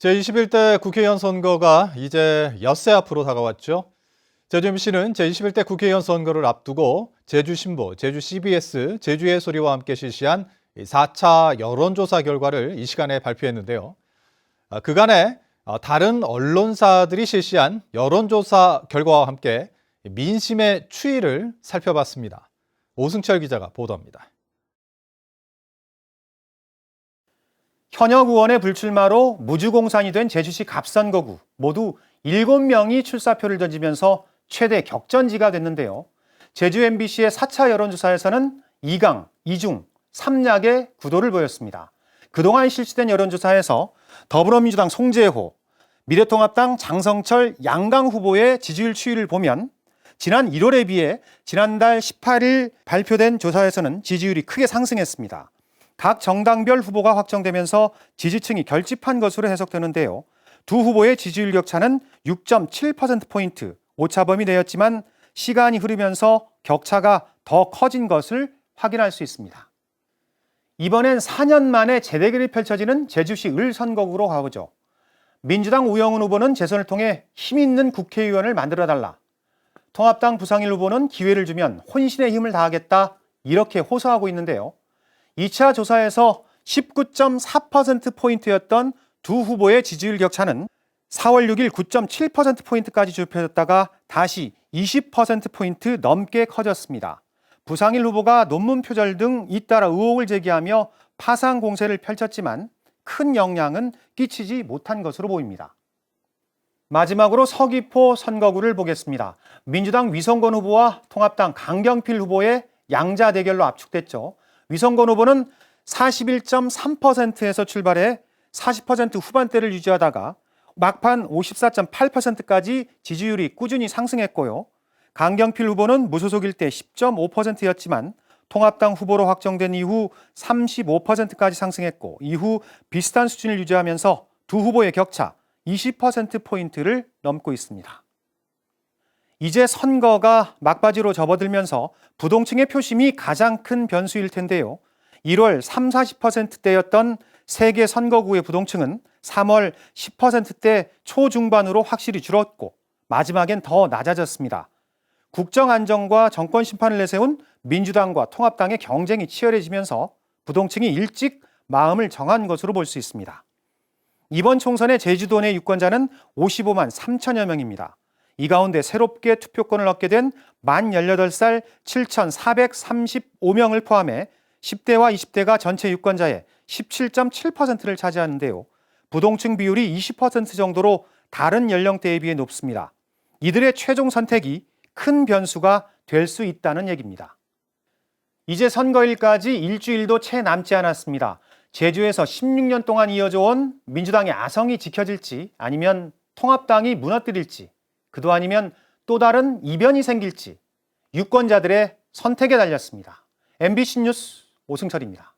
제21대 국회의원 선거가 이제 엿새 앞으로 다가왔죠. 제주 MBC는 제21대 국회의원 선거를 앞두고 제주신보, 제주 CBS, 제주의 소리와 함께 실시한 4차 여론조사 결과를 이 시간에 발표했는데요. 그간에 다른 언론사들이 실시한 여론조사 결과와 함께 민심의 추이를 살펴봤습니다. 오승철 기자가 보도합니다. 현역 의원의 불출마로 무주공산이 된 제주시 갑선거구 모두 7명이 출사표를 던지면서 최대 격전지가 됐는데요. 제주 MBC의 4차 여론조사에서는 2강, 2중, 3약의 구도를 보였습니다. 그동안 실시된 여론조사에서 더불어민주당 송재호, 미래통합당 장성철, 양강 후보의 지지율 추이를 보면 지난 1월에 비해 지난달 18일 발표된 조사에서는 지지율이 크게 상승했습니다. 각 정당별 후보가 확정되면서 지지층이 결집한 것으로 해석되는데요. 두 후보의 지지율 격차는 6.7%포인트, 오차범위 내였지만 시간이 흐르면서 격차가 더 커진 것을 확인할 수 있습니다. 이번엔 4년 만에 재대결이 펼쳐지는 제주시 을 선거구로 가보죠. 민주당 우영훈 후보는 재선을 통해 힘 있는 국회의원을 만들어달라. 통합당 부상일 후보는 기회를 주면 혼신의 힘을 다하겠다 이렇게 호소하고 있는데요. 2차 조사에서 19.4%포인트였던 두 후보의 지지율 격차는 4월 6일 9.7%포인트까지 좁혀졌다가 다시 20%포인트 넘게 커졌습니다. 부상일 후보가 논문 표절 등 잇따라 의혹을 제기하며 파상 공세를 펼쳤지만 큰 영향은 끼치지 못한 것으로 보입니다. 마지막으로 서귀포 선거구를 보겠습니다. 민주당 위성권 후보와 통합당 강경필 후보의 양자 대결로 압축됐죠. 위성권 후보는 41.3%에서 출발해 40% 후반대를 유지하다가 막판 54.8%까지 지지율이 꾸준히 상승했고요. 강경필 후보는 무소속일 때 10.5%였지만 통합당 후보로 확정된 이후 35%까지 상승했고 이후 비슷한 수준을 유지하면서 두 후보의 격차 20%포인트를 넘고 있습니다. 이제 선거가 막바지로 접어들면서 부동층의 표심이 가장 큰 변수일 텐데요. 1월 30-40%대였던 3개 선거구의 부동층은 3월 10%대 초중반으로 확실히 줄었고 마지막엔 더 낮아졌습니다. 국정 안정과 정권 심판을 내세운 민주당과 통합당의 경쟁이 치열해지면서 부동층이 일찍 마음을 정한 것으로 볼 수 있습니다. 이번 총선의 제주도 내 유권자는 55만 3천여 명입니다. 이 가운데 새롭게 투표권을 얻게 된 만 18살 7,435명을 포함해 10대와 20대가 전체 유권자의 17.7%를 차지하는데요. 부동층 비율이 20% 정도로 다른 연령대에 비해 높습니다. 이들의 최종 선택이 큰 변수가 될 수 있다는 얘기입니다. 이제 선거일까지 일주일도 채 남지 않았습니다. 제주에서 16년 동안 이어져 온 민주당의 아성이 지켜질지 아니면 통합당이 무너뜨릴지 그도 아니면 또 다른 이변이 생길지 유권자들의 선택에 달렸습니다. MBC 뉴스 오승철입니다.